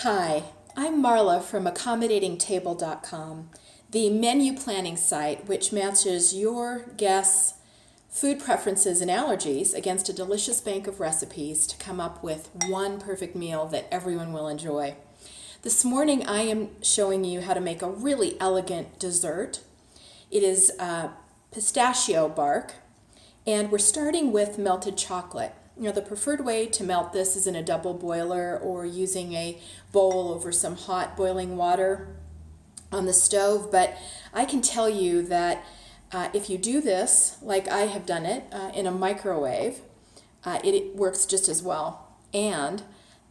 Hi, I'm Marla from accommodatingtable.com, the menu planning site which matches your guests' food preferences and allergies against a delicious bank of recipes to come up with one perfect meal that everyone will enjoy. This morning I am showing you how to make a really elegant dessert. It is pistachio bark, and we're starting with melted chocolate. You know, the preferred way to melt this is in a double boiler or using a bowl over some hot boiling water on the stove, but I can tell you that if you do this, like I have done it, in a microwave, it works just as well. And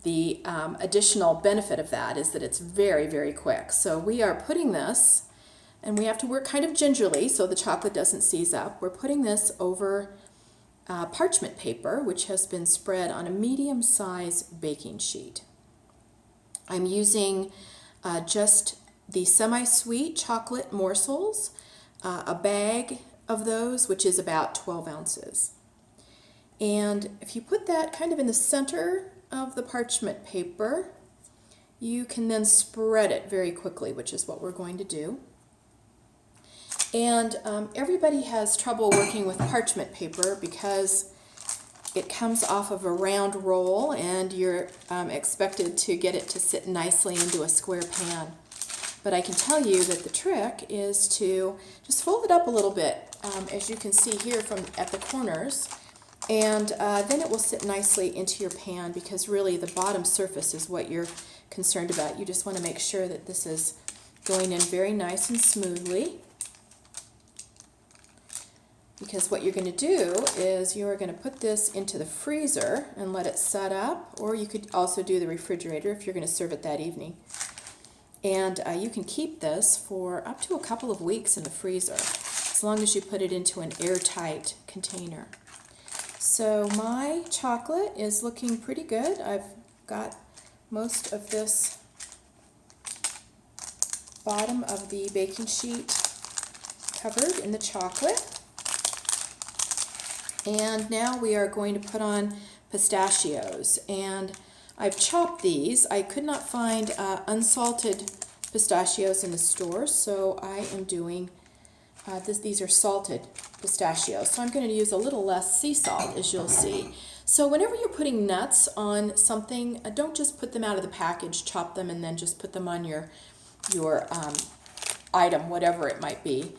the additional benefit of that is that it's very, very quick. So we are putting this, and we have to work kind of gingerly so the chocolate doesn't seize up. We're putting this over parchment paper, which has been spread on a medium-sized baking sheet. I'm using just the semi-sweet chocolate morsels, a bag of those, which is about 12 ounces. And if you put that kind of in the center of the parchment paper, you can then spread it very quickly, which is what we're going to do. And everybody has trouble working with parchment paper because it comes off of a round roll and you're expected to get it to sit nicely into a square pan. But I can tell you that the trick is to just fold it up a little bit, as you can see here from at the corners, and then it will sit nicely into your pan, because really the bottom surface is what you're concerned about. You just want to make sure that this is going in very nice and smoothly. Because what you're going to do is you're going to put this into the freezer and let it set up, or you could also do the refrigerator if you're going to serve it that evening. And you can keep this for up to a couple of weeks in the freezer, as long as you put it into an airtight container. So my chocolate is looking pretty good. I've got most of this bottom of the baking sheet covered in the chocolate. And now we are going to put on pistachios, and I've chopped these. I could not find unsalted pistachios in the store, so I am doing these are salted pistachios. So I'm going to use a little less sea salt, as you'll see. So whenever you're putting nuts on something, don't just put them out of the package, chop them, and then just put them on your item, whatever it might be.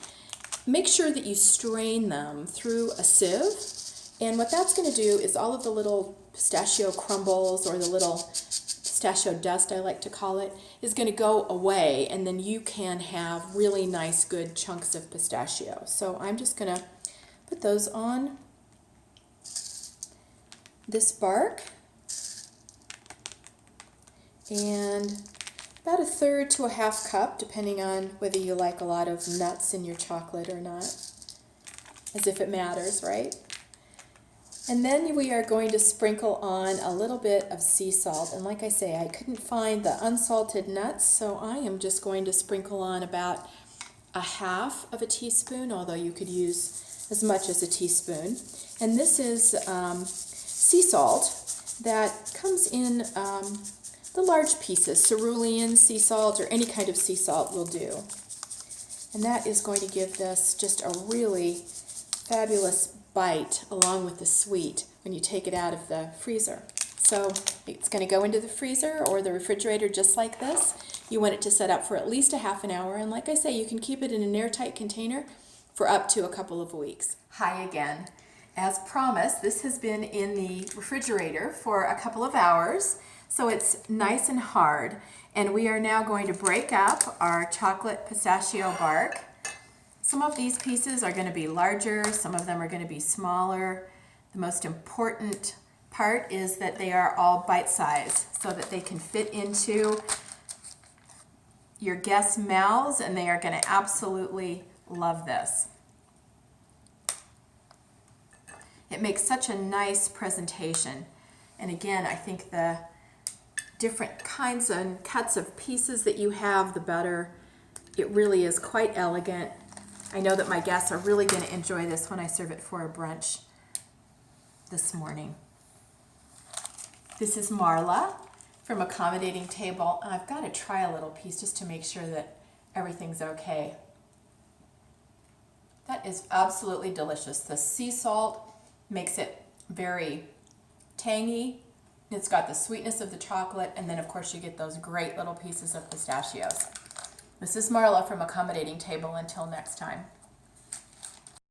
Make sure that you strain them through a sieve. And what that's going to do is all of the little pistachio crumbles, or the little pistachio dust, I like to call it, is going to go away, and then you can have really nice, good chunks of pistachio. So I'm just going to put those on this bark, and about 1/3 to a 1/2 cup, depending on whether you like a lot of nuts in your chocolate or not, as if it matters, right? And then we are going to sprinkle on a little bit of sea salt. And like I say, I couldn't find the unsalted nuts, so I am just going to sprinkle on about 1/2 of a teaspoon, although you could use as much as a teaspoon. And this is sea salt that comes in the large pieces. Cerulean sea salt or any kind of sea salt will do. And that is going to give this just a really fabulous bite along with the sweet when you take it out of the freezer. So it's going to go into the freezer or the refrigerator just like this. You want it to set up for at least 1/2 hour, and like I say, you can keep it in an airtight container for up to a couple of weeks. Hi again. As promised, this has been in the refrigerator for a couple of hours, so it's nice and hard. And we are now going to break up our chocolate pistachio bark. Some of these pieces are going to be larger, some of them are going to be smaller. The most important part is that they are all bite-sized so that they can fit into your guests' mouths, and they are going to absolutely love this. It makes such a nice presentation. And again, I think the different kinds and cuts of pieces that you have, the better. It really is quite elegant. I know that my guests are really going to enjoy this when I serve it for a brunch this morning. This is Marla from Accommodating Table. And I've got to try a little piece just to make sure that everything's okay. That is absolutely delicious. The sea salt makes it very tangy. It's got the sweetness of the chocolate, and then of course you get those great little pieces of pistachios. This is Marla from Accommodating Table. Until next time.